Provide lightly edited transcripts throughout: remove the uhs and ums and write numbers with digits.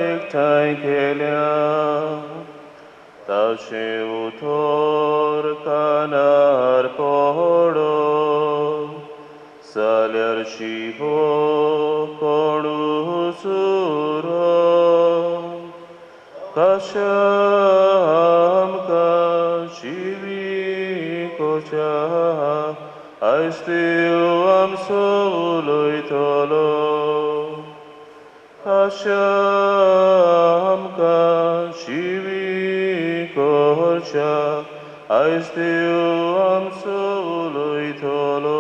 एकठांय केल्या ताशे उथोर कानार पडो जाल्यार शिवो कोणू सुरो कशा आमकां शिविकोच्या आयज देव आमचो उलयतलो कशा आमकां शिविकोच्या आयज देव आमचो उलयतलो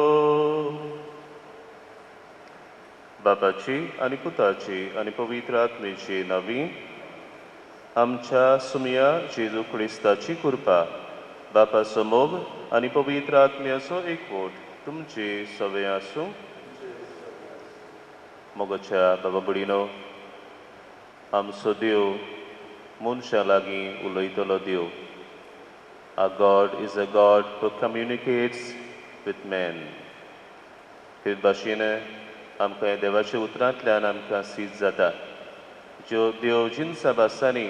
बापाची आनी पुताची आनी पवित्र आत्मेची नवी आमच्या सुमया जेजू क्रिस्ताची कृपा बापाचो मोग आनी पवित्र आत्म्याचो एकवट तुमचे सवे आसूं मोगाच्या बाबा बुडीनो आमचो देव मनशां लागीं उलयतलो देव Our God is a God who communicates with men. हे भाशेन आमकां देवाच्या उतरांतल्यान आमकां सीज जाता ज्यो देव जिन्सा भासांनी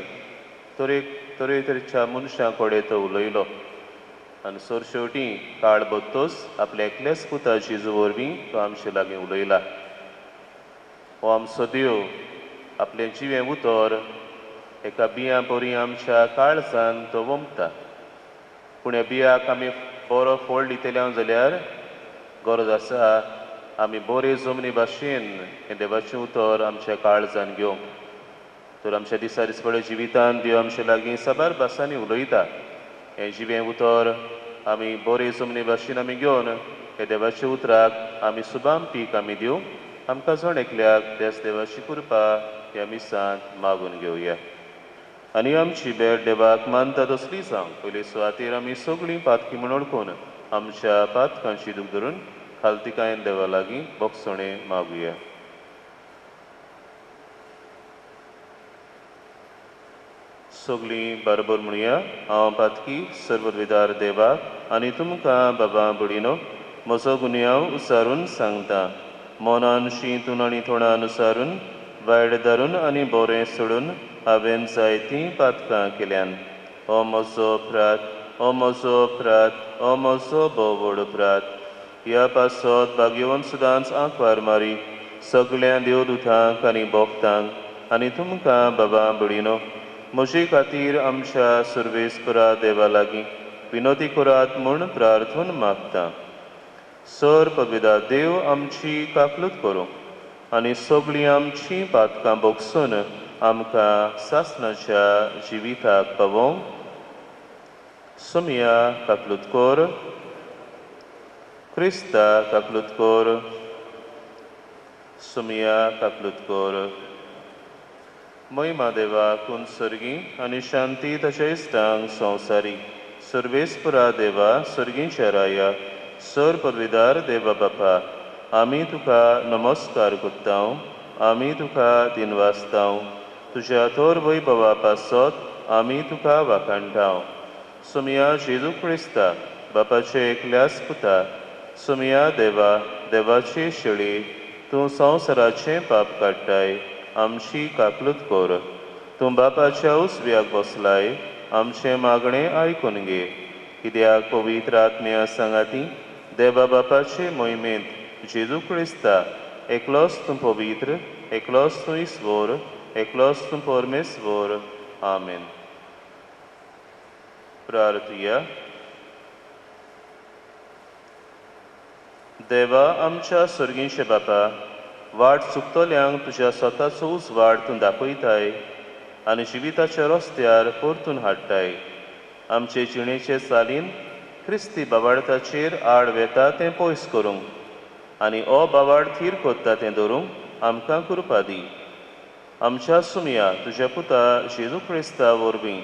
तरेतरेच्या मनशां कडेन तो उलयलो आनी सरशेवटी काळ बत्तोस आपल्या एकल्याच पुता जेजू वरवीं तो आमचे लागीं उलयला हो आमचो देव आपलें जिवें उतर एका बियां बरी आमच्या काळजान तो वोमता पूण ह्या बियाक आमी बरो फळ दितले जाल्यार गरज आसा आमी बरे जमनी भाशेन हें देवाचें उतर आमच्या काळजान घेवंक तर आमच्या दिसा दिसपट्या जिवितान देव आमचे लागीं साबार भासांनी उलयता हें जिवें उतर आमी बरे जमनी भाशेन आमी घेवन हे देवाच्या उतराक आमी सुबाम पीक आमी दिवं आमकां जण एकल्याक त्याच देवाची कृपा ह्या मिसांत मागून घेवया आनी आमची भेट देवाक मानता तसली जावं पयले सुवातेर आमी सगळीं पातकी म्हूण ओळखून आमच्या पातकांची दूख धरून खालतिकायेन देवा लागीं बोगसणे मागुया सगळीं बरोबर म्हणुया हांव पातकी सर्वविदार देवाक आनी तुमकां बाबा बुडीनो म्हजो गुन्यांव उसारून सांगता मोनान शिंतून आनी तोंडान उसारून वायट धरून आनी बरें सोडून हांवें जायतीं पातकां केल्यान हो म्हजो अपराध हो म्हजो अपराध हो म्हजो बोवड अपराध ह्या पासत भाग्यवन सुदांच आंकवार मारी सगळ्या देवदूतांक आनी भोक्तांक आनी तुमकां बाबा बुडीनो म्हजे खातीर आमच्या सर्वेस्परा देवा लागीं विनोदी करात म्हूण प्रार्थून मागता सर पविदा देव आमची काकलूत करूं आनी सगळीं आमचीं पातकां बोगसून आमकां सासणाच्या जिविताक पावोवंक सुमया काकलूत कोर क्रिस्ता काकलूत कोर सुमया काकलूत कोर महिमा देवाक सर्गी आनी शांती ताच्या इश्टांक संवसारी सर्वेस्परा देवा सर्गीच्या राया सर पदवीदार देवा बापा आमी तुका नमस्कार करतां आमी तुका दिनवासतां तुज्या थोर वैभवा पासत आमी तुका वाखाणटां सुमया जेजू क्रिस्ता बापाचे एकल्याच पुता सुमया देवा देवाची शेळी तूं संवसाराचें पाप काडटाय आमची काकलूत कोर तूं बापाच्या उसव्याक बसलाय आमचें मागणें आयकून घे कित्याक पवित्र आत्म्या सांगाती देवा बापाचे मोहिमेंत जेजू क्रिस्ता एकलोच तूं पवित्र एकलोच तूं ईश्वर एकलोच तूं परमेश्वर आमेन प्रार्थुया देवा आमच्या सर्गीचे बापा वाट चुकतल्यांक तुज्या स्वताचो उजवाड तूं दाखयताय आनी जिविताच्या रस्त्यार परतून हाडटाय आमचे जिणेचे चालीन क्रिस्ती बाबार्थाचेर आड वेता तें पयस करूंक आनी हो बाबाड थीर कोत्ता तें धरूंक आमकां कृपा दी आमच्या सुमया तुज्या पुता जेजू क्रिस्ता वरवीं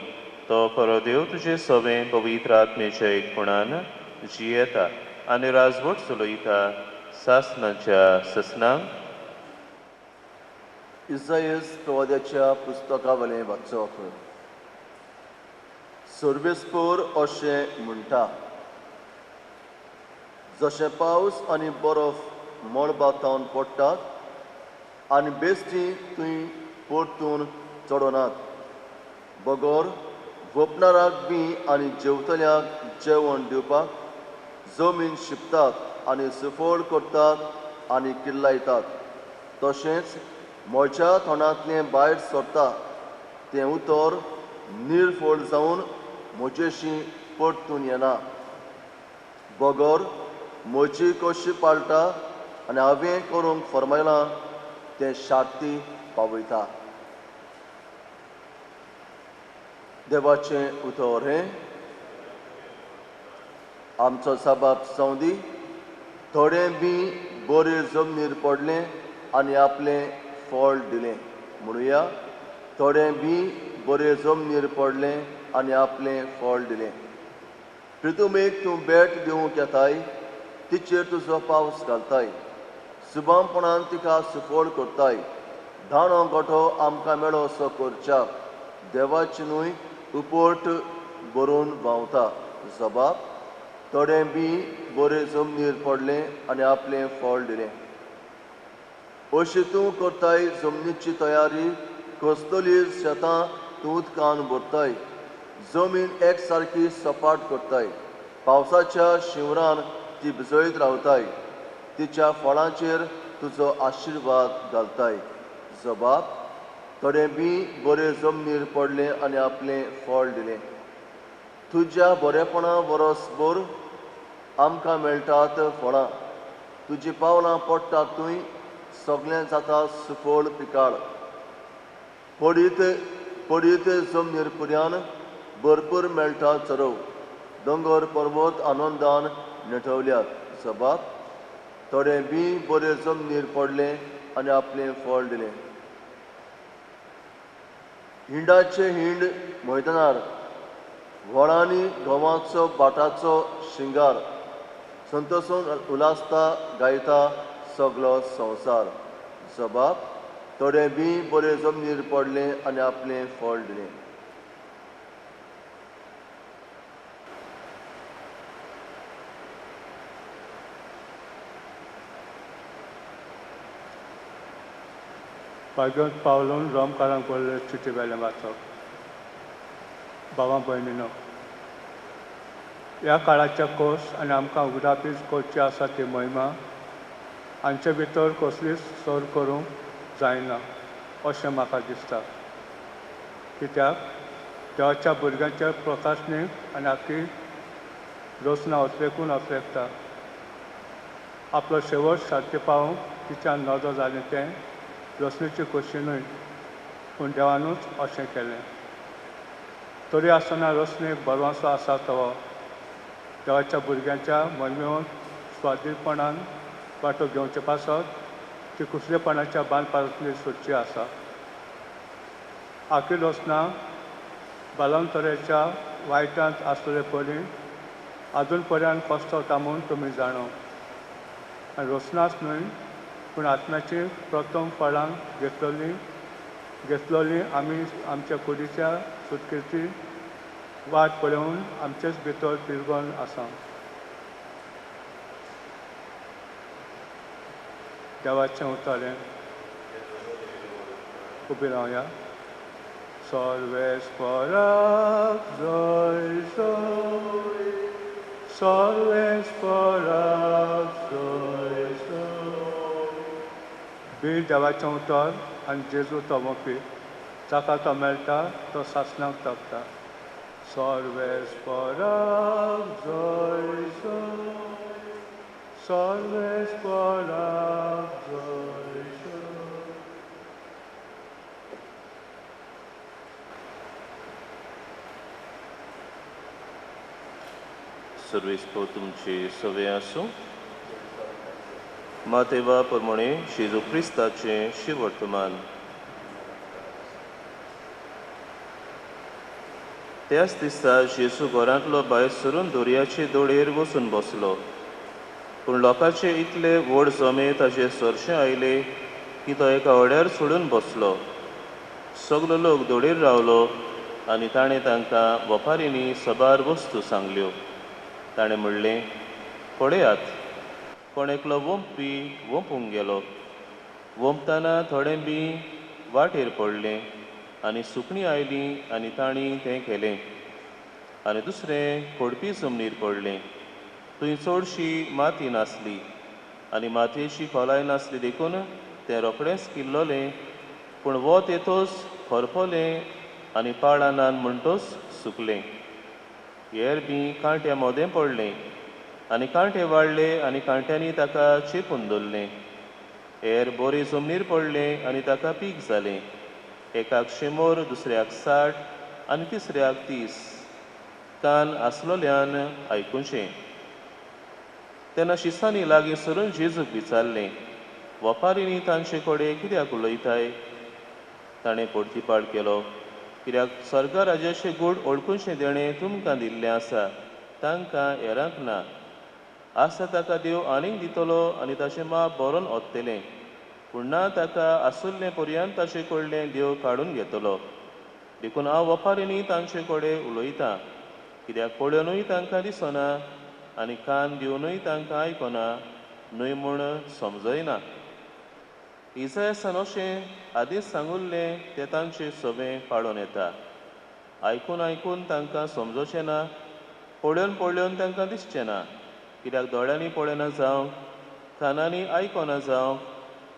तो खरो देव तुजें सवें पवित्र आत्मेच्या एकपणान जियेता आनी राजवट चलयता सासणाच्या ससनांक इसायस प्रवाद्याच्या पुस्तकावलें वाचप सर्वेस्पर अशें म्हणटा जशें पावस आनी बरफ मळबातावन पडटात आनी बेश्टी थंय परतून चडोनात. बगोर वपणाराक बी आनी जेवतल्यांक जेवण दिवपाक जमीन शिंपतात आनी सुफोड करतात आनी किल्लायतात. तशेंच म्हज्या तोंडांतलें भायर सरता तें उतर निर्फोळ जावन म्हजेशी परतून येना. बगोर म्हजी कशी पाळटा आनी हांवें करूंक फर्मायलां तें शार्ती पावयता. देवाचें उतर हें. आमचो साबाब जावं दी. थोडें बी बरे जमनीर पडलें आनी आपलें फळ दिलें. म्हणुया, थोडें बी बरे जमनीर पडलें आनी आपलें फळ दिलें. प्रितुमेक तूं भेट दिवंक येताय, तिचेर तुजो पावस घालताय. सुबामपणान तिका सुफोड करताय. दाणो गोठो आमकां मेळो असो करच्याक देवाची न्हूय उपोट भरून व्हांवता. जबाब. थोडें बी बरे जमनीर पडलें आनी आपलें फळ दिलें. अशी तूं करताय जमनीची तयारी, कसतली शेतां तूं उदकान भरताय. जमीन एकसारकी सपाट करताय. पावसाच्या शिवरान ती भिजयत रावताय. तिच्या फळांचेर तुजो आशिर्वाद घालताय. जबाब. थोडें बी बरे जमनीर पडलें आनी आपलें फळ दिलें. तुज्या बरेपणा वरसभर आमकां मेळटात फळां. तुजीं पावलां पडटात थंय सगळें जाता सुफोळ पिकाळ. पडीत जमनीर पुर्यान भरपूर मेळटा चरव. दोंगर पर्वत आनंदान नेटवल्यात. जबाब. थोडें बी बरे जमनीर पडलें आनी आपलें फळ दिलें. हिंडाचे हिंड मैदानार, व्हळांनी गंवाचो बाटाचो शिंगार, संतोसून उलासता गायता सगलो संवसार. जबाब. थोडें बी बरे जमनीर पडलें आनी आपलें फळ दिलें. Pagiot Paulon Rom Karangol Chiti Velemato भावां भयणीनो, ह्या काळाच्या कोस आनी आमकां उगडापीच करची आसा ती मोहिमा हांचे भितर कसलीच सर करूंक जायना अशें म्हाका दिसता. कित्याक देवाच्या भुरग्यांच्या प्रकाशनीक आनी आखी रोसना असलेकून असलेकता. आपलो शेवट सारकें पावूंक तिच्यान नजो जालें तें रोसणेची खोशी न्हय, पूण देवानूच अशें केलें. तरी आसतना रोसणेक बरवासो आसा तो देवाच्या भुरग्यांच्या मोहिमेंत स्वाधीनपणान वांटो घेवचे पासत ती कुसलेपणाच्या बांदपारांतली सुटची आसा. आखी रोसना बालावन तरेच्या वायटांत आसलेले परी आजून पर्यंत फसता म्हूण तुमी जाणो. आनी रोसनाच न्हय, पूण आत्म्याची प्रथम फळां घेतलोली आमी आमच्या कुडीच्या सुटकेची वाट पळोवन आमचेच भितर पिरगोन आसा. देवाचें उतरें. उबी रावया. सर्वेस्पराक जय जय, सर्वेस्पराक जय जय. बीड देवाचें उतर आनी जेजू तो मोपी जाका तो मेळटा तो सासणाक तगता. सर्वेस्पराक जय जय, सर्वेस्पराक जय जय. सर्वेस्पो तुमची सवय आसूं. मातेवा प्रमाणे जेजू क्रिस्ताचें शिवर्तमान. त्याच दिसा जेजू घरांतलो भायर सरून दोरयाचे दोडेर वचून बसलो. पूण लोकांचे इतले व्हड जमे ताचे सरशे आयले की तो एका ओड्यार सोडून बसलो. सगलो लोक दोडेर रावलो आनी ताणें तांकां वपारींनी सबार वस्तू सांगल्यो. ताणें म्हणलें, पळयात, कोण एकलो वंपी वंपूंक गेलो. वंपतना थोडें बी वाटेर पडलें आनी सुकणीं आयलीं आनी तांणी तें केलें. आनी दुसरें खोडपी जमनीर पडलें. थंय चडशी माती नासली आनी मातयेची खोलाय नासली देखून तें रोखडेंच किल्लोलें, पूण वत येतोच खरपोलें आनी पाळानान म्हणटोच सुकलें. हेर बी कांट्या मोदें पडलें आनी कांटे वाडले आनी कांट्यांनी ताका चेपून दवरलें. हेर बरे जमनीर पडलें आनी ताका पीक जालें. एकाक 100, दुसऱ्याक 60 आनी तिसऱ्याक 30. कान आसलोल्यान आयकुचें. तेन्ना शिसांनी लागीं सरून जेजूक विचारलें, वपारींनी तांचे कडेन कित्याक उलयताय? ताणें परतीपाड केलो, कित्याक स्वर्गा राज्याचें गूढ ओळखुचें देणें तुमकां दिल्लें आसा, तांकां हेरांक ना. आसा ताका देव आनीक दितलो आनी ताचें माप बरोवन ओंत्तलें, पूण ना ताका आसुल्लें पर्यंत ताचे कडलें देव काडून घेतलो. देखून हांव वपारींनी तांचे कडेन उलयतां, कित्याक पळोवनूय तांकां दिसना आनी कान दिवनूय तांकां आयकना, न्हय म्हूण समजयना. इसायासान अशें आदींच सांगुल्लें तें तांचें सोबें पाळोवन येता. आयकून आयकून तांकां समजोचें ना, पळोवन पळोवन तांकां दिसचें ना. कित्याक दोळ्यांनी पळयना जावंक, कानांनी आयकना जावंक,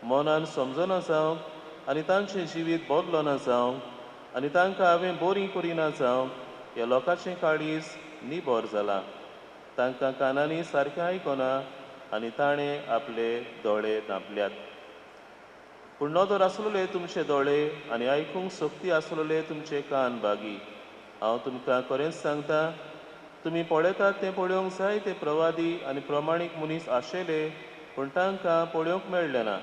मनान समजना जावंक आनी तांचें जिवीत बदलोना जावंक आनी तांकां हांवें बरीं करिना जावंक ह्या लोकांचें काळीज निबोर जालां. तांकां कानांनी सारकें आयकना आनी ताणें आपले दोळे धांपल्यात. पूण नदर आसलोले तुमचे दोळे आनी आयकूंक सक्ती आसलोले तुमचे कान बागी. हांव तुमकां खरेंच सांगतां, तुमी पळयतात तें पळोवंक जाय ते प्रवादी आनी प्रमाणीक मनीस आशिल्ले, पूण तांकां पळोवंक मेळ्ळें ना.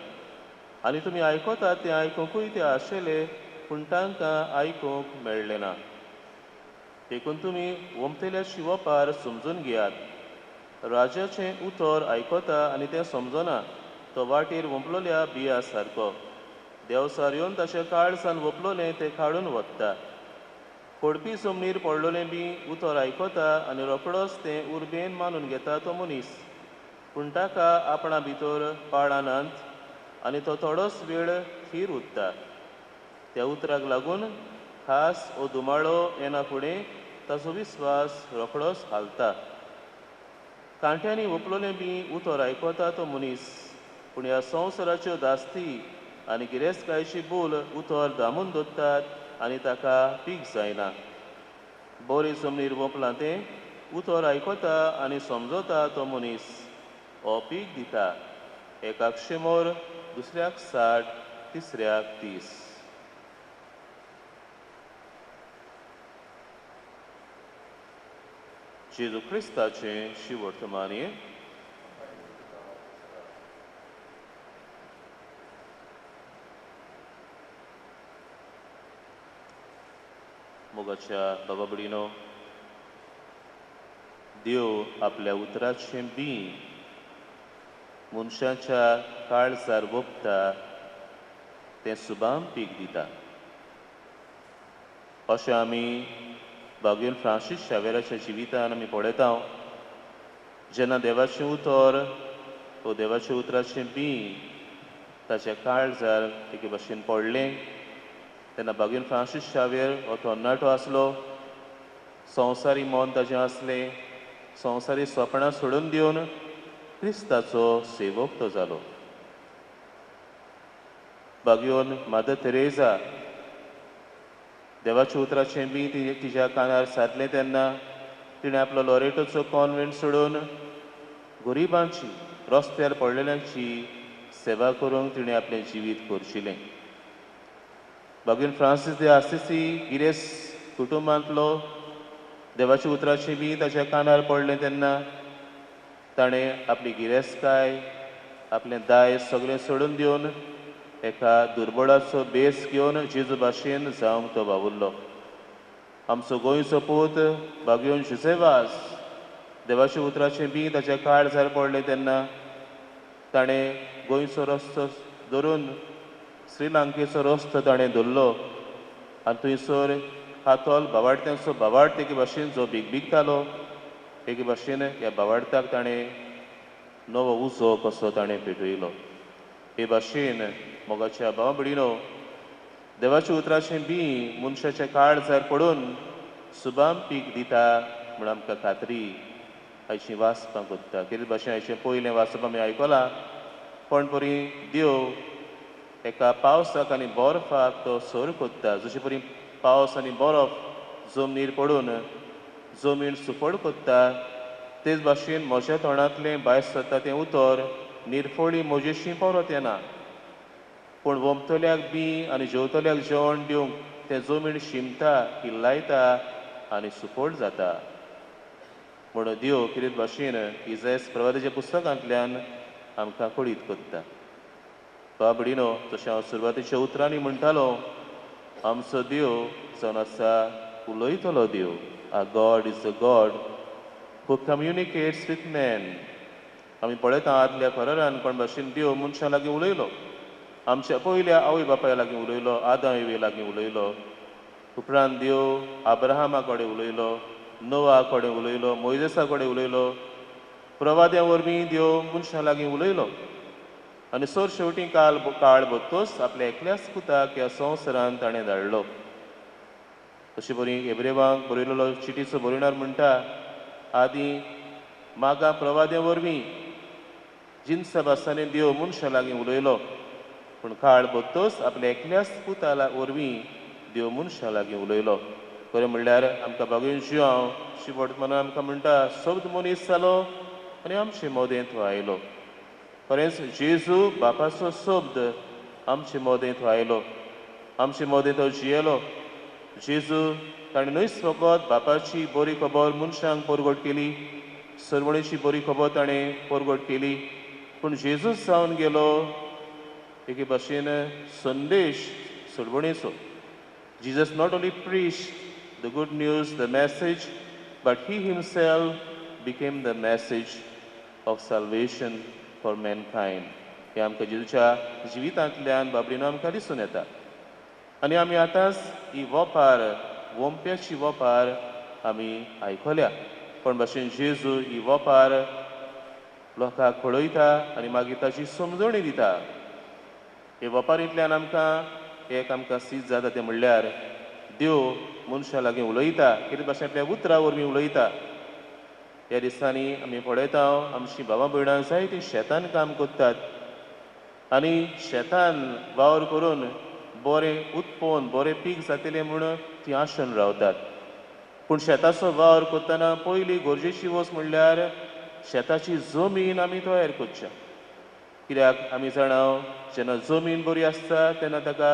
आनी तुमी आयकतात तें आयकूंकूय ते आशिल्ले, पूण तांकां आयकूंक मेळ्ळें ना. देखून तुमी वमतेल्याची वपार समजून घेयात. राजाचें उतर आयकता आनी तें समजना, तो वाटेर वंपलोल्या बिया सारको. देवसार येवन ताच्या काळजान वपलोलें तें काडून वत्ता. खोडपी जमनीर पडलोलें बी उतर आयकता आनी रोखडोच तें उर्बेन मानून घेता तो मनीस, पूण ताका आपणा भितर पाळानांत आनी तो थोडोच वेळ थीर उरता. त्या उतराक लागून खास वो दुमाळो येना फुडें ताचो विस्वास रोखडोच हालता. कांट्यांनी वपलोलें बी उतर आयकता तो मनीस, पूण ह्या संवसाराच्यो दास्ती आनी गिरेस्तकायेची भूल उतर दामून दवरतात आनी ताका पीक जायना. बरे जमनीर वपलां तें उतर आयकता आनी समजता तो मनीस हो पीक दिता. एकाक 100, दुसऱ्याक 60, तिसऱ्याक 30. जेजू क्रिस्ताचें शिवर्तमानी. मोगाच्या बाबा भयणीनो, देव आपल्या उतराचें बी मनशाच्या काळजार वोपता तें सुबाम पीक दिता. अशें आमी भाग्योन फ्रांसीस शावेराच्या जिवितान आमी पळयता. जेन्ना देवाचें उतर वो देवाच्या उतराचें बी ताच्या काळजार एके भाशेन पडलें, तेन्ना भाग्योन फ्रांसीस शावेर हो तरणाटो आसलो. संवसारी मन ताचें आसलें. संवसारी स्वप्नां सोडून दिवन क्रिस्ताचो सेवक तो जालो. भाग्योन मादर तेरेजा देवाच्या उतराचें बी तिच्या कानार सादलें तेन्ना तिणें आपलो लॉरेटोचो कॉन्वेंट सोडून गरिबांची, रस्त्यार पडलेल्यांची सेवा करूंक तिणें आपलें जिवीत करशिलें. भाग्योन फ्रांसीस de आसिसी गिरेस्त कुटुंबांतलो. देवाच्या उतराचें बी ताच्या कानार पडलें तेन्ना ताणें आपली गिरेस्तकाय, आपलें दायज सगळें सोडून दिवन एका दुर्बळाचो बेस घेवन जेजू भाशेन जावंक तो वावुरलो. आमचो गोंयचो पूत भाग्योन जुसेवास देवाच्या उतराचें बी ताच्या काळजार पडलें तेन्ना ताणें गोंयचो रस्तो धरून श्रीलंकेचो रस्तो ताणें धरलो आनी थंयसर हातोल भावार्थ्यांचो भावार्थ एके भाशेन जो भिगभिगतालो, एके भाशेन ह्या भावार्थाक ताणें नवो उजो कसो ताणें पेटयलो. हे भाशेन मोगाच्या भाव भयणीनो, देवाच्या उतराचें बी मनशाच्या काळजार पडून सुबाम पीक दिता म्हण आमकां खात्री आयची वाचपाक कोत्ता. कितें भाशेन हाचें पयलें वाचप आमी आयकलां. पण परी देव एका पावसाक आनी बर्फाक तो सर कोत्ता. जशे परी पावस आनी बर्फ जमनीर पडून जमीन सुपड कोत्ता, तेच भाशेन म्हज्या तोंडांतलें भायर सरता तें उतर निर्फळी म्हजेशी परत येना, पूण वोमतल्याक बी आनी जेवतल्याक जेवण दिवंक तें जमीन शिमता, किल्लायता आनी सुपड जाता. म्हणून देव कितें भाशेन इसायास प्रवादीच्या पुस्तकांतल्यान आमकां कळीत कोत्ता. बाबडीनो, जशें हांव सुरवातेच्या उतरांनी म्हणटालो, आमचो देव जावन आसा उलयतलो देव. Our God is a God who communicates with men. आमी पळयता आदल्या करारान कोण भाशेन देव मनशां लागीं उलयलो. आमच्या पयल्या आवय बापाय लागीं उलयलो, आदा इवे लागीं उलयलो. उपरांत देव अब्राहमा कडेन उलयलो, नोआ कडेन उलयलो, मोइजेसा कडेन उलयलो. प्रवाद्या वरवीं देव मनशां लागीं उलयलो. आनी सर शेवटी काळ बत्तोस आपल्या एकल्याच पुताक ह्या संवसारांत ताणें धाडलो. अशे बरी हेब्रेवांक बरयलेलो चिटीचो बरयणार म्हणटा, आदी मागा प्रवाद्या वरवीं जिन्स भासांनी देव मनशां लागीं उलयलो, पूण काळ बत्तोस आपल्या एकल्याच पुता वरवीं देव मनशां लागीं उलयलो. खरें म्हणल्यार आमकां बागून जिवांव वर्तमानान आमकां म्हणटा, शब्द मनीस जालो आनी आमचे मोदेंत हो आयलो. खरेंच जेजू बापाचो शब्द आमचे मोदेंत हो आयलो, आमचे मोदेंत हो जियेलो. जेजू ताणें न्हयच फकत बापाची बरी खबर मनशांक परगट केली, सरवणेची बरी खबर ताणें परगट केली, पूण जेजूच जावन गेलो एके भाशेन संदेश सोडवणेचो. Jesus not only preached the good news, the message, but he himself became the message of salvation for mankind. हे आमकां जेजूच्या जिवितांतल्यान बाबडीनो आमकां दिसून येता. आनी आमी आतांच ही वोपार, वोंप्याची वोपार आमी आयकल्या. पण भाशेन जेजू ही वोपार लोकांक कळयता आनी मागीर ताची समजणी दिता. हे वोपारींतल्यान आमकां सीज जाता तें म्हणल्यार देव मनशां लागीं उलयता, कितें भाशेन आपल्या उतरा वरवीं उलयता. ह्या दिसांनी आमी पळयता आमची भावां भयणां जायतीं शेतान काम कोत्तात आनी शेतान वावर करून बरें उत्पन्न, बरें पीक जातलें म्हूण तीं आशेन रावतात. पूण शेताचो वावर करतना पयली गरजेची वस्त म्हणल्यार शेताची जमीन आमी तयार करचें. कित्याक आमी जाणा जेन्ना जमीन बरी आसता तेन्ना ताका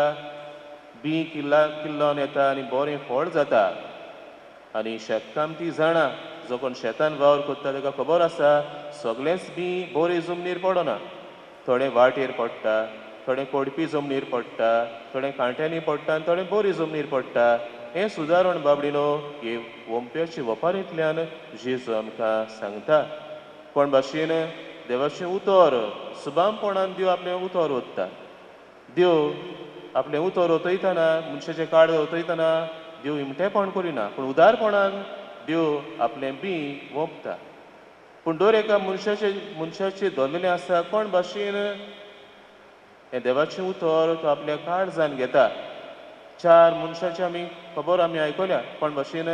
बी किल्लोन येता आनी बरें फळ जाता. आनी शेतकामती जाणा, जो कोण शेतान वावर करता ताका खबर आसा सगळेंच बी बरे जमनीर पडना. थोडें वाटेर पडटा, थोडें पडपी जमनीर पडटा, थोडें कांट्यांनी पडटा आनी थोडें बरी जमनीर पडटा. हें सुदारण बाबडीनो हे वोंप्याच्या वोपारींतल्यान जेजू आमकां सांगता. कोण भाशेन देवाचें उतर सुबामपणान देव आपलें उतर ओतता. देव आपलें उतर ओतयतना, मनशाचें काळ ओतयतना देव हिमटेपण करिना, पूण उदारपणान देव आपलें बी वोंपता. पूण दर एका मनशाचें धरलेलें आसा कोण भाशेन हें देवाचें उतर तो आपल्या काळजान घेता. 4 मनशाची आमी खबर आयकल्या कोण भाशेन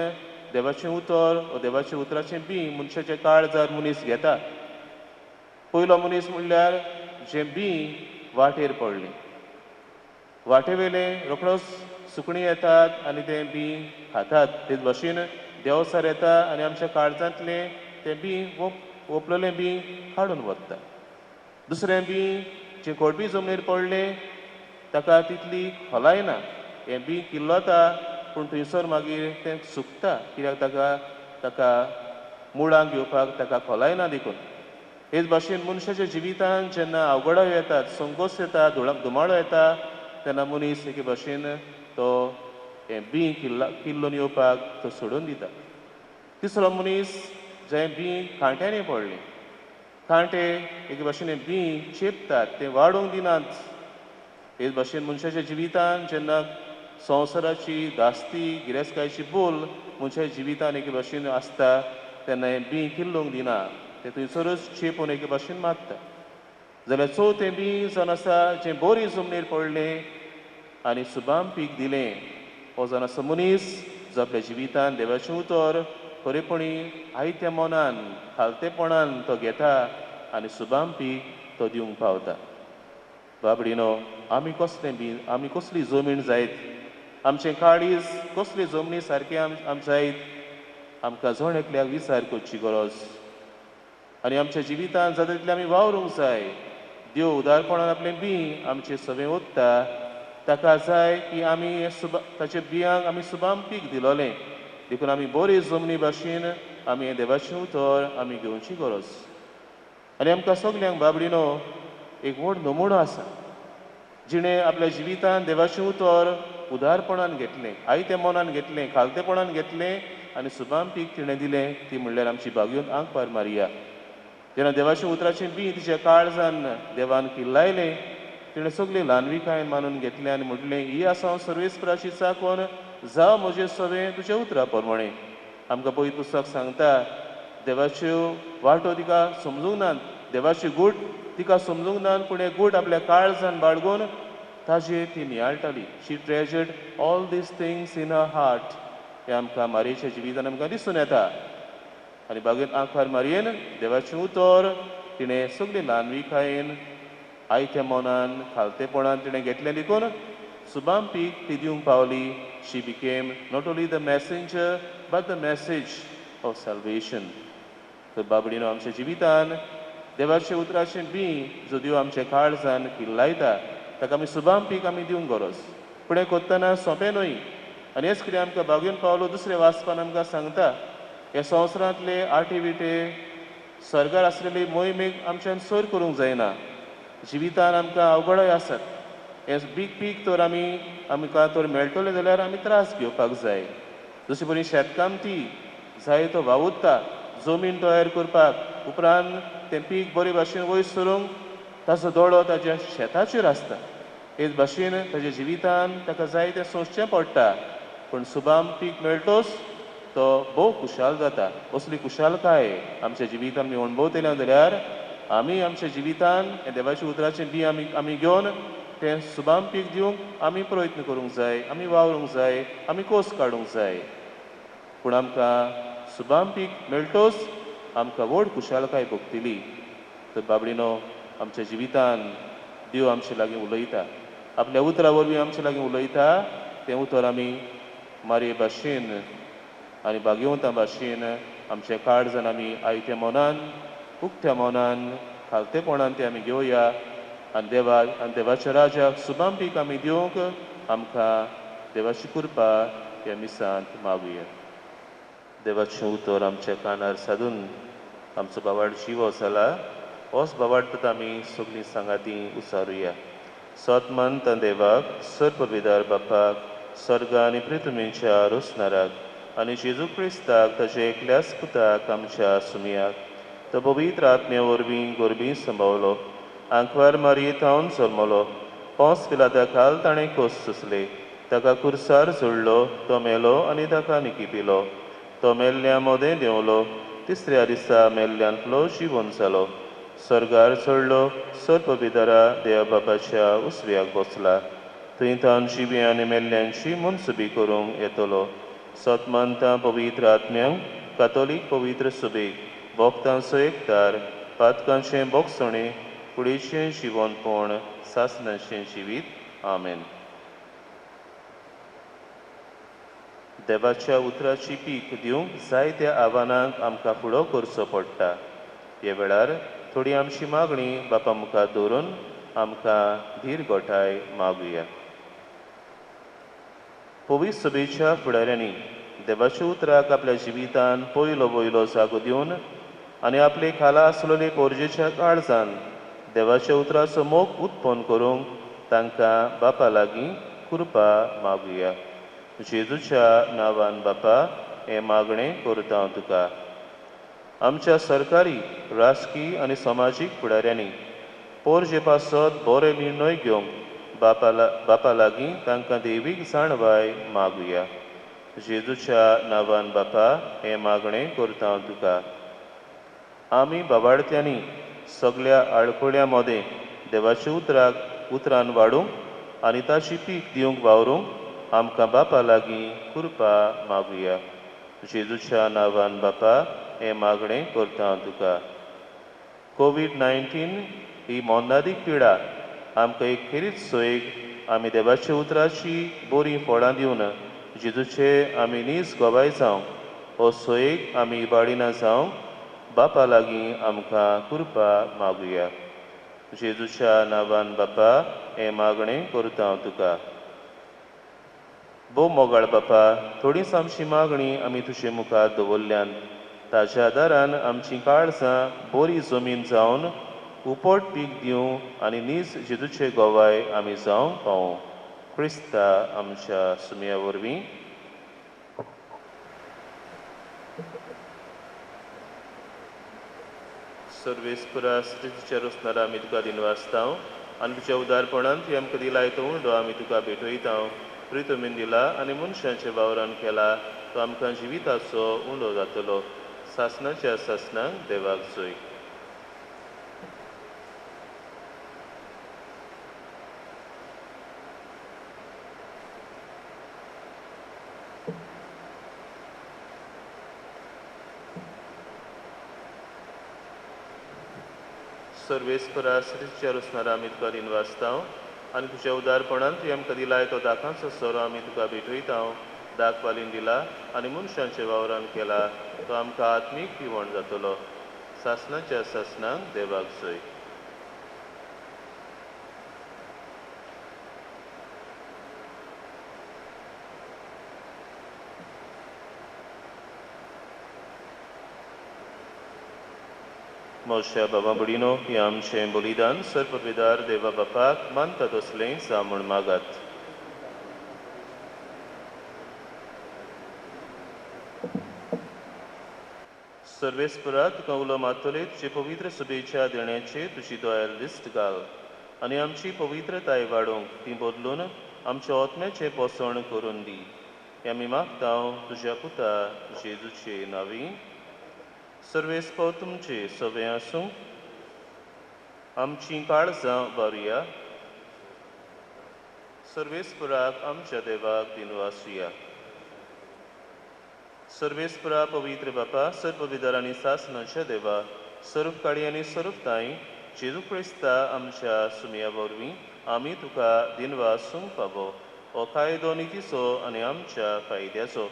देवाचें उतर वा देवाच्या उतराचें बी मनशाच्या काळजार मनीस घेता. पयलो मनीस म्हणल्यार जें बी वाटेर पडलें. वाटेवेले रोखडोच सुकणी येतात आनी तें बी खातात. तेच भाशेन देवसार येता आनी आमच्या काळजांतलें तें बी ओपलेलें बी हाडून व्हरता. दुसरें बी जें कोडबी जमनीर पडलें ताका तितली खोलाय ना. हें बी किल्लोता पूण थंयसर मागीर तें सुकता, कित्याक ताका मुळांक घेवपाक ताका खोलाय ना देखून. हेच भाशेन मनशाच्या जिवितांत जेन्ना अवघडायो येतात, संकोच येता, धुमाळो येता, तेन्ना मनीस एके भाशेन तो हें बी किल्लोन येवपाक तो सोडून दिता. तिसरो मनीस जें बी कांट्यांनी पडलें. कांटे एके भाशेन हें बी चेपतात, तें वाडूंक दिनात. हेच भाशेन मनशाच्या जिवितांत जेन्ना संवसाराची धास्ती, गिरेस्तकायेची बोल मनशाच्या जिवितांत एके भाशेन आसता तेन्ना हें बी किल्लूंक दिना. तें थंयसरूच चेपून एके भाशेन मारता. जाल्यार चवथें बी जावन आसा जें बरी जमनीर पडलें आनी सुबाम पीक दिलें. हो जावन असो मनीस जो आपल्या जिवितान देवाचें उतर खरेपणी आयत्या मोनान खालतेपणान तो घेता आनी सुबाम पीक तो दिवंक पावता. बाबडीनो, आमी कसली जमीन जायत, आमचें काळीज कसली जमनी सारकें आम जायत, आमकां जण एकल्याक विचार करची गरज. आनी आमच्या जिवितान जाता तितलें आमी वावरूंक जाय. देव उदारपणान आपलें बी आमचे सवें ओतता. ताका जाय की आमी ताच्या बियांक आमी सुबाम पीक दिलोलें. देखून आमी बरे जमनी भाशेन आमी हें देवाचें उतर आमी घेवची गरज. आनी आमकां सगल्यांक बाबडीनो एक व्हड नमुनो आसा. जिणें आपल्या जिवितान देवाचें उतर उदारपणान घेतलें, आयत्या मोनान घेतलें, खालतेपणान घेतलें आनी सुबाम पीक तिणें दिलें. ती म्हणल्यार आमची बागयोन आंकवार मारिया. जेन्ना देवाच्या उतराचें बी तिच्या काळजान देवान किल्लायलें, तिणें सगळें ल्हानविकायेन मानून घेतलें आनी म्हटलें, ही आसा हांव सर्वेस्पराची चाकोन, जावं म्हजें सवें तुज्या उतरा प्रमाणें. आमकां पळय पुस्तक सांगता, देवाच्यो वाटो तिका समजूंक नात, देवाची गूट तिका समजूंक नात, पूण हें गूट आपल्या काळजान बाळगून ताजेर ती नियाळटाली. She treasured all these things in her heart. हें आमकां मारयेच्या जिवितान आमकां दिसून येता. आनी बागेंत आंकवार मारयेन देवाचें उतर तिणें सगळें ल्हानविकायेन आयत्या मोनान खालतेपणान तिणें घेतलें. देखून सुबाम पीक ती दिवंक पावली. She became not only the messenger but the message of salvation. तर बाबडीनो, आमच्या जिवितान देवाचे उतराचें बी जो देव आमच्या काळजान किल्लायता, ताका आमी सुबाम पीक आमी दिवंक गरज. पूण हें कोत्तना सोंपें न्हय. आनी हेच कितें आमकां बागेन पावलो दुसऱ्या वाचपान आमकां सांगता, ह्या संवसारांतले आटे विटे सर्गार आसलेली मोहिमेक आमच्यान सर करूंक जायना. जिवितान आमकां अवघडाय आसात. हें पीक तर आमकां तर मेळटलें जाल्यार आमी त्रास घेवपाक जाय. जशे परी शेतकामती जाय तो वावुरता जमीन तयार करपाक, उपरांत तें पीक बरे भाशेन वयर सरूंक ताचो दोळो ताच्या शेताचेर आसता. हेच भाशेन ताच्या जिवितान ताका जाय तें सोंसचें पडटा. पूण सुबाम पीक मेळटोच तो भोव खुशाल जाता. असली खुशालकाय आमच्या जिवितान आमी अणभवतले जाल्यार आमी आमच्या जिवितान हें देवाच्या उतराचें बी आमी घेवन तें सुबाम पीक दिवंक आमी प्रयत्न करूंक जाय, आमी वावरूंक जाय, आमी कोस काडूंक जाय. पूण आमकां सुबाम पीक मेळटोच आमकां व्हड खुशालकाय भोगतली. तर बाबडीनो, आमच्या जिवितान देव आमचे लागीं उलयता, आपल्या उतरा वरवीं आमचे लागीं उलयता. तें उतर आमी मारये भाशेन आनी बागेवंता भाशेन आमच्या काळजान आमी आयत्या मोनान, उक्त्या मोनान, खालतेपणान तें आमी घेवया. आनी देवाच्या राजाक सुबाम पीक आमी दिवंक आमकां देवाची कृपा ह्या मिसांत मागुया. देवाचें उतर आमच्या कानार सादून आमचो बाबाड शिवो जाला. होच बाबाड आमी सगळीं सांगाती उसारुया. सतमंत देवाक, सर्पविदार बापाक, स्वर्ग आनी पृथ्वीच्या रोसणाराक आनी जेजू क्रिस्ताक ताच्या एकल्याच पुताक आमच्या सुमयाक तो पवित्र आत्म्या वरवीं गोरबी संभवलो, आंकवार मारयेंत हांवन जल्मलो, पोंस पिलाता खाल ताणें खोस सुचले, ताका कुर्सार जोडलो, तो मेलो आनी ताका निकिपिलो, तो मेल्ल्या मोदें देंवलो, तिसऱ्या दिसा मेल्ल्यांतलो जिवंत जालो, स्वर्गार चडलो, सर्पविदारा देवा बापाच्या उसव्याक बसला, थंय तान जिव्या आनी मेल्ल्यांची मनसुबी करूंक येतलो. सतमंता पवित्र आत्म्यांक, कातोलीक पवित्र सुबेक, भोगतांचो एकतार, पातकांचें बोगसणें, कुडीचें जिवंतपण, सासणाचें जिवीत. आमेन. देवाच्या उतराची पीक दिवंक जायत्या आव्हानांक आमकां फुडो करचो पडटा. ह्या वेळार थोडी आमची मागणी बापा मुखार दवरून आमकां धीर गोठाय मागुया. पवित्र सभेच्या फुडाऱ्यांनी देवाच्या उतराक आपल्या जिवितान पयलो जागो दिवन आनी आपले खाला आसलेले पोरजेच्या काळजान देवाच्या उतराचो मोग उत्पन्न करूंक तांकां बापा लागीं कृपा मागुया. जेजूच्या नांवान बापा हें मागणें करता हांव तुका. आमच्या सरकारी, राजकीय आनी समाजीक फुडाऱ्यांनी पोरजेपासत बरे निर्णय घेवंक बापा लागीं तांकां देवीक जाणवाय मागुया. जेजूच्या नांवान बापा हें मागणें करता हांव तुका. आमी बाबाडत्यांनी सगळ्या आडखोड्यां मदें देवाच्या उतरान वाडूंक आनी ताची पीक दिवंक वावरूंक आमकां बापा लागीं कृपा मागुया. जेजूच्या नांवान बापा हें मागणें करता हांव तुका. कोविड-19 ही मोन्नादीक पिडा आमकां एक खेरीत सोयेक आमी देवाच्या उतराची बरीं फळां दिवन जेजूचे आमी नीज गोबाय जावं हो सोयेक आमी इबाडिना जावं बापा लागीं आमकां कृपा मागुया. जेजूच्या नांवान बापा हें मागणें करता हांव तुका. भोव मोगाळ बापा, थोडींच आमची मागणी आमी तुजे मुखार दवरल्यान ताच्या आदारान आमचीं काळजां बरी जमीन जावन उपट पीक दिवं आनी नीज जेजूचे गोवाय आमी जावं पावूं. क्रिस्ता आमच्या सुमया वरवीं सर्वेस्परा स्थितीच्या रुसनार आमी तुका दिनवासतांव आनी तुज्या उदारपणान तुवें आमकां दिलाय तो उंडो आमी तुका भेटयतांव. प्रितुमीन दिला आनी मनशांच्या वावरान केला तो आमकां जिविताचो उंडो जातलो. सासणाच्या सासणांक देवाक जोय. सर्वेस्परा स्थितीच्या रुसनार आमी तुका दिनवासतांव आनी तुज्या उदारपणान तुवें आमकां दिलाय तो दाखांचो सोरो आमी तुका भेटयतांव. दाख पालीन दिला आनी मनशांच्या वावरान केला तो आमकां आत्मीक पिवण जातलो. सासणाच्या सासणांक देवाक जोय. मोशा बाबा बुडीनो हे आमचें बलिदान सर्पविदार देवा बापाक मानता तसलें जा म्हूण मागात. सर्वेस्परा तुका उलो मातले तुजे पवित्र सुबेच्या देण्याचे तुजी दोयाल लिस्ट घाल आनी आमची पवित्रताय वाडोवंक ती बदलून आमच्या ओतम्याचें पोसण करून दी. हें आमी मागतांव तुज्या पुता जेजूचे नांवीं. सर्वेस्पो तुमचे सवें आसूं. आमचीं काळजां बारुया. सर्वेस्पराक आमच्या देवाक दिनवासुया. सर्वेस्परा पवित्र बापा सर्पविदार आनी सासणाच्या देवा सर्व काळी आनी सर्वताय जेजू क्रिस्ता आमच्या सुमया वरवीं आमी तुका दिनवासूंक पावो. हो कायदो नितीचो आनी आमच्या फायद्याचो.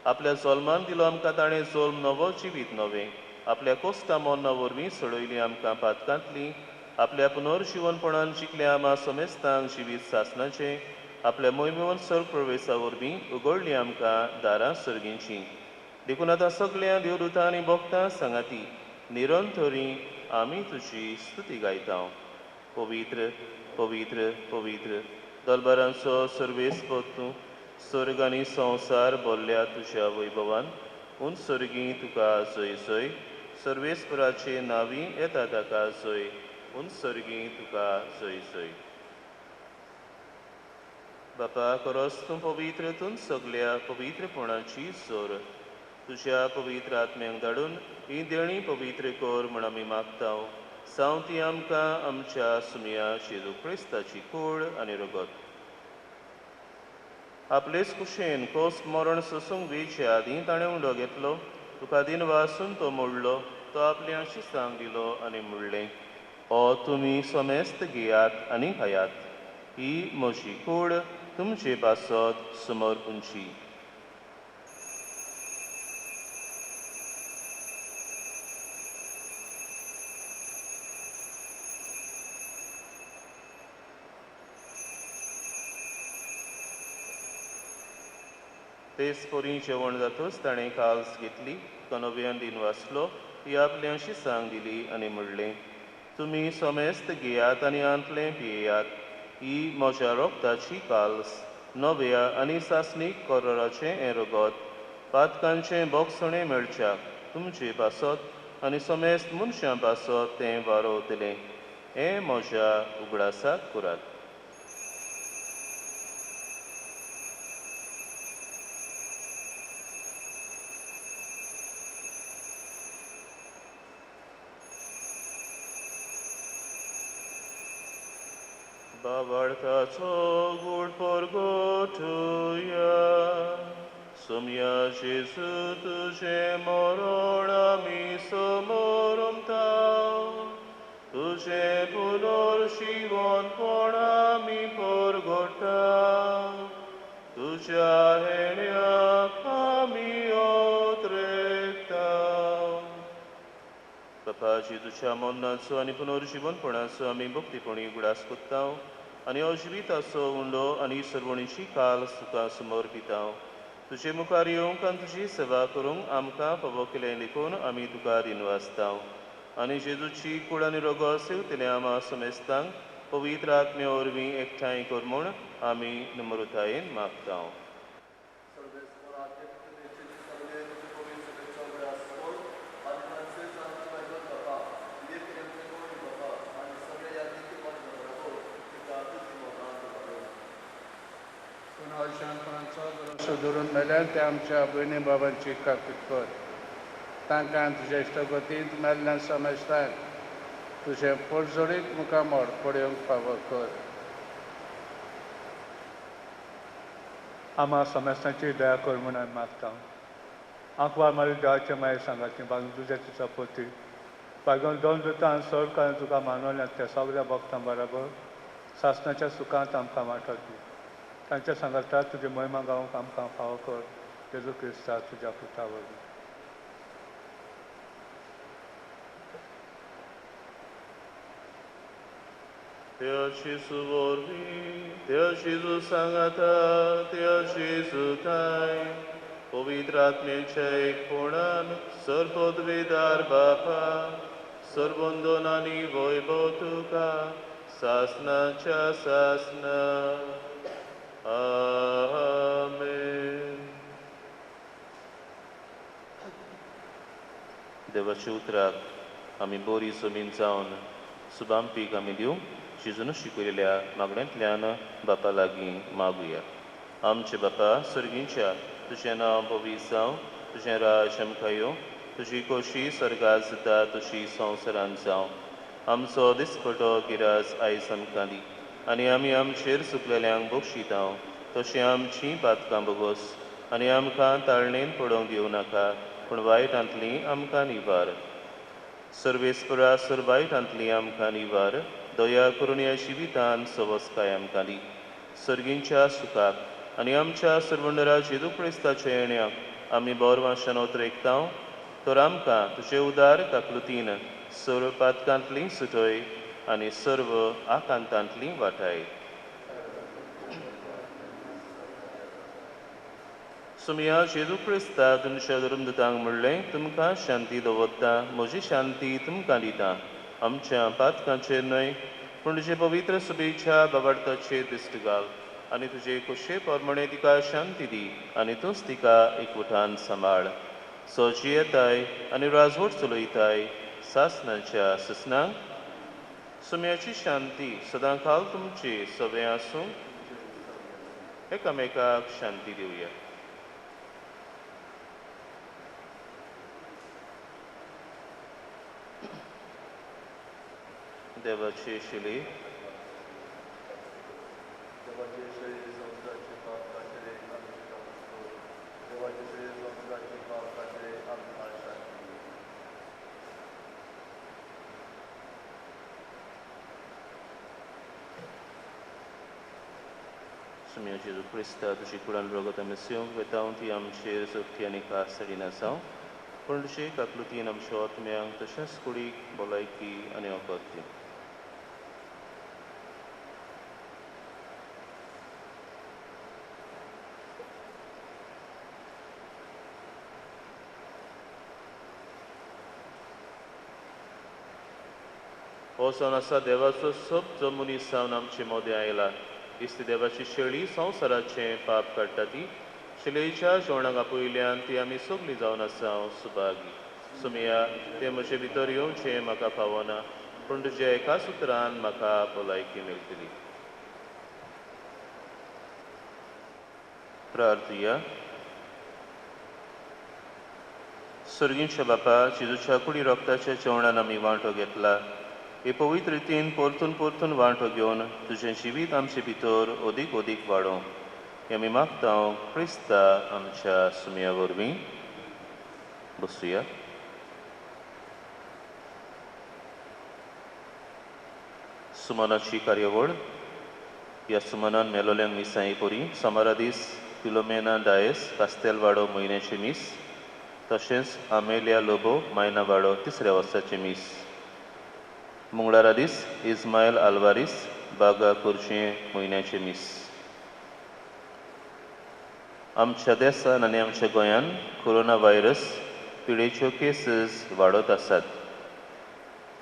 आपल्या जल्मान दिलो आमकां ताणें जल्म नवो जिवीत नवें आपल्या कोस्ता मोन्ना वरवीं सोडयली आमकां पातकांतली. आपल्या पुनर्जीवनपणान जिखल्या आमा समेस्तांक जिवीत सासणाचें आपल्या मोहिमेवन सर्व प्रवेशा वरवीं उगडलीं आमकां दारां सर्गींचीं. देखून आतां सगळ्या देवदूतां आनी भक्तां सांगाती निरंतरी आमी तुजी स्तुती गायतांव. पवित्र पवित्र पवित्र दरबारांचो सर्वेस्पो तूं स्वर्ग आनी संवसार भरल्या तुज्या वैभवान उन सर्गी तुका जय जय. सर्वेस्पराचे नांवीं येता ताका जय. उन सर्गी तुका जय जय. बापा खरोच तूं पवित्र तूं सगळ्या पवित्रपणाची सोर. तुज्या पवित्र आत्म्यांक धाडून ही देणी पवित्र कर म्हूण आमी मागतांव. जावं ती आमकां आमच्या सुमया जेजू क्रिस्ताची कूड आनी रगत. आपलेच कुशेन कोस मरण सोसूंक वेच्या आदीं ताणें उंडो घेतलो. तुका दिन वासून तो मोडलो. तो आपल्या शिसांक दिलो आनी म्हणलें हो तुमी समेस्त घेयात आनी खायात. ही म्हजी कूड तुमचे पासत समर्पूंची. तेच पोरी जेवण जातूच ताणें काल्स घेतली कनोव्यान दिन वाचलो ती आपल्या शिसांक दिली आनी म्हणलें तुमी समेस्त घेयात आनी आंतलें पियेयात. ही म्हज्या रोगताची काल्स नव्या आनी सासणीक कोरोराचें हें रगत पातकांचें बोगसणें मेळच्याक तुमचे पासत आनी समेस्त मनशां पासत तें वारोवतलें. हें म्हज्या उगडासाक करात. kavartaco guld porgotuja. Sumia Jesu tuže moronami somorom tau, tuže punor shivon porami porgotau, tuja henia kami otrektau. Bapa Jesu monnatso ani punor shivon pornaso ami bhakti poni gudas kuttau, ani oshvitaso undo ani सर्वणीची काल सुका समर्पिताव. तुझे मुखार येवंक आनी तुजी सेवा करूंक आमकां फावो केलें देखून आमी तुका दिनू आसताव. आनी जेजूची कूड आनी रोगो सेवतले आमा समेस्तांक पवित्र आत्मे वरवीं एकठांय कर म्हूण आमी नम्रतायेन मागताव. धरून मेल्यार ते आमच्या भयणी बाबांची काकूट कर. तांकां तुज्या इश्टगतींत मेल्ल्या समेस्तांक तुजें पोटजोडीत मुखामोड पडयोंक फावो कर. आमा समेस्तांची दया कर म्हूण आमी मागता. आंकवार मारी देवाचे मागीर सांगाची बागून तुज्या तिचा पोती बागून दोन दुतां सर कांय तुका मानवल्यात त्या सगळ्या भक्तां बरोबर सासणाच्या सुखांत आमकां वांटो दी. तांच्या सांगातात तुजी महिमा गावंक आमकां फावो कर. जेजू क्रिस्ता तुज्या पुता वरवीं. Teo Jesu vorbi, Teo Jesu sangata, Teo Jesu tai, पवित्र आत्म्याच्या एकपणान सर्वोद्वेदार बापा, सर्वोंदोनानी वैभव तुका, सासनाच्या सासना. आमेन. देवाच्या उतराक आमी बरी जमीन जावन सुबाम पीक आमी दिवंक जेजून शिकयलेल्या मागण्यांतल्यान बापा लागीं मागुया. आमचे बापा सर्गींच्या तुजें नांव पवित्र जावं, तुजें राज आमकां येवं, तुजी खोशी स्वर्गांत जाता तशी संवसारांत जावं. आमचो दिसपटो गिरास आयज आमकां दी आनी आमी आमचेर चुकलेल्यांक बक्षितांव तशें आमचीं पातकां बोगोस आनी आमकां ताळणेन पडोवंक दिवं नाका पूण वायटांतलीं आमकां निवार. सर्वेस्परा सर वायटांतलीं आमकां निवार. दया करून ह्या जिवितांत सवस्काय आमकां दी. सर्गींच्या सुखाक आनी आमच्या सर्वंडरा जेजू क्रिस्ताच्या येण्याक आमी बोरवाशान उतरेकताव. तर आमकां तुजे उदार काकलुतीन सर्व पातकांतलीं सुटय आनी सर्व आकांतांतलीं वाटाय. सुमया जेजू क्रिस्ता तुमच्या धर्मदुतांक म्हणलें तुमकां शांती दवरता, म्हजी शांती तुमकां दिता. आमच्या पातकांचेर न्हय पूण तुजे पवित्र सुबेच्या बाबार्थाचेर दिश्ट घाल आनी तुजे खोशे पोरमणे तिका शांती दी आनी तूंच तिका एकवटान सांबाळ. सोजी येताय आनी राजवट चलयताय सासणाच्या ससनांक. सुमयाची शांती सदां काल तुमची सवय आसूं. एकामेकाक शांती दिवया. देवाची शिली सुमया जेजू क्रिस्ता तुजी कुडान रोगत आमी सेवंक वेताव ती आमचेर सोबती आनी कासडी नासाव पूण तुजे काकलुतीन आमच्या आत्म्यांक तशेंच कुडीक भलायकी आनी ओगत दी. हो सण आसा देवाचो सोबतो मनीस जावन आमचे मोदें आयला. इस्ती देवाची शेळी संवसाराचें पाप काडटा ती शिलेच्या जेवणाक आपयल्यान ती आमी सगळीं जावन आसा सुभागी. सुमया तें म्हजे भितर येवचें म्हाका फावना पूण तुज्या एकाच उतरान म्हाका भलायकी मेळटली. प्रार्थुया. सर्गींच्या बापा जेजूच्या कुडी रोगताच्या जेवणान आमी वांटो घेतला. हे पवित्र रितीन परतून परतून वांटो घेवन तुजें जिवीत आमचे भितर अदीक अदीक वाडो हें आमी मागता क्रिस्ता आमच्या सुमया वरवीं. बसूया. सुमनाची कार्यावळ. ह्या सुमनान मेलोल्यांक मिसाई पोरी सोमारा दीस फिलोमेना डायस कास्तेलवाडो म्हयन्याचे मीस, तशेंच आमेलिया लोबो मायनावाडो तिसऱ्या वर्साचे मीस. मंगळारा दीस इस्मायल आल्वारीस बागा कुर्चे म्हयन्याचे मीस. आमच्या देशान आनी आमच्या गोंयान कोरोना व्हायरस पिडेच्यो केसीस वाडत आसात.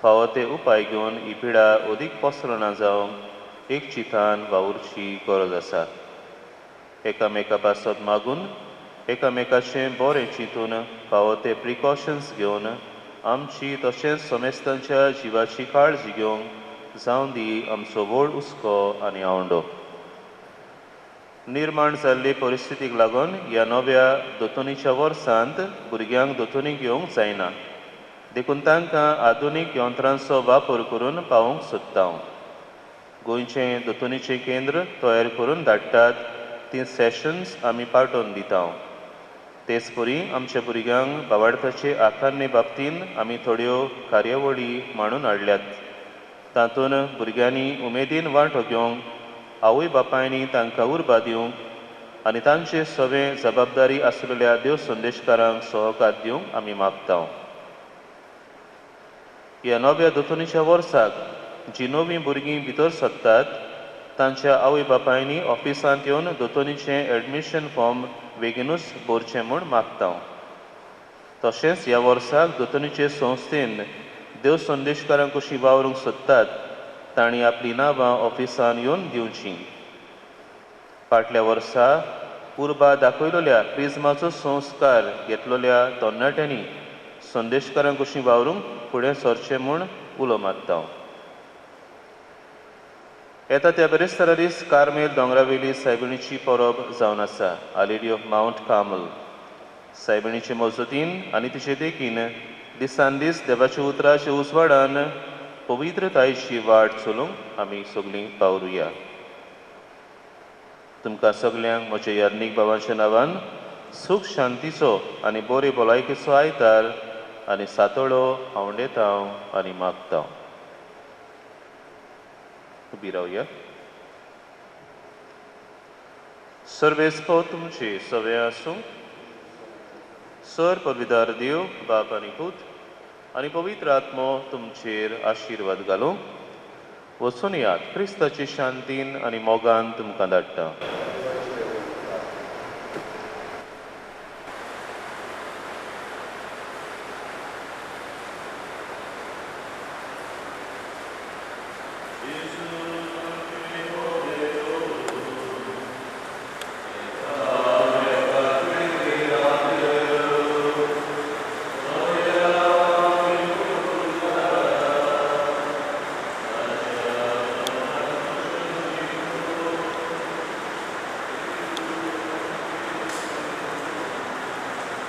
फावो ते उपाय घेवन ही पिडा अदीक पसरना जावंक एक चितान वावुरची गरज आसा. एकामेका पासत मागून एकामेकाचें बरें चिंतून फावो ते प्रिकॉशन्स घेवन आमची तशेंच समेस्तांच्या जिवाची काळजी घेवंक जावं दी आमचो व्हड हुस्को आनी आवंडो. निर्माण जाल्ले परिस्थितीक लागून ह्या नव्या दोतोनीच्या वर्सांत भुरग्यांक दोतोनी घेवंक जायना. देखून तांकां आधुनीक यंत्रांचो वापर करून पावोवंक सोदता हांव. गोंयचें दोतोनीचें केंद्र तयार करून धाडटात तीं सेशन्स आमी पाठोवन दिता हांव. तेच परी आमच्या भुरग्यांक भावार्थाचे आकारणे बाबतीन आमी थोड्यो कार्यावळी मांडून हाडल्यात. तातूंत भुरग्यांनी उमेदीन वांटो घेवंक आवय बापायनी तांकां उर्बा दिवंक आनी तांचे सगळे जबाबदारी आशिल्ल्या देव संदेशकारांक सहकार दिवंक आमी मागता. ह्या नव्या दोतोनीच्या वर्साक जीं नवीं भुरगीं भितर सरतात तांच्या आवय बापायनी ऑफिसांत येवन दोतोनीचें एडमिशन फॉर्म बेगीनूच भरचें म्हूण मागता. तशेंच ह्या वर्साक दोतोनीचे संस्थेन देव संदेशकारांक कशीं वावरूंक सोदतात तांणी आपलीं नांवां ऑफिसान येवन दिवचीं. फाटल्या वर्सा उर्बा दाखयलोल्या क्रिस्माचो संस्कार घेतलोल्या तरणाट्यांनी संदेशकारांक कशीं वावरूंक फुडें सरचें म्हूण उलो मारता. येता त्या बेरेस्तारा दीस कार्मेल दोंगरावेली सायबिणीची परब जावन आसा. आलेडी ऑफ माउंट कार्मेल सायबिणीचे मजतीन आनी तिचे देखीन दिसान दीस देवाच्या उतराच्या उजवाडान पवित्रतायेची वाट चलोवंक आमी सगळीं पावरुया. तुमकां सगल्यांक म्हज्या याज्ञीक भावांच्या नांवान सूख शांतीचो आनी बरे भलायकेचो आयतार आनी सातळो हांव दिता आनी मागता. उबी रावया. सर्वेस्पो तुमचे सवे आसूं. सर पवित्र देव बाप आनी पूत आनी पवित्र आत्मो तुमचेर आशिर्वाद घालूं. वचून यात क्रिस्ताचे शांतीन आनी मोगान तुमकां धाडटा.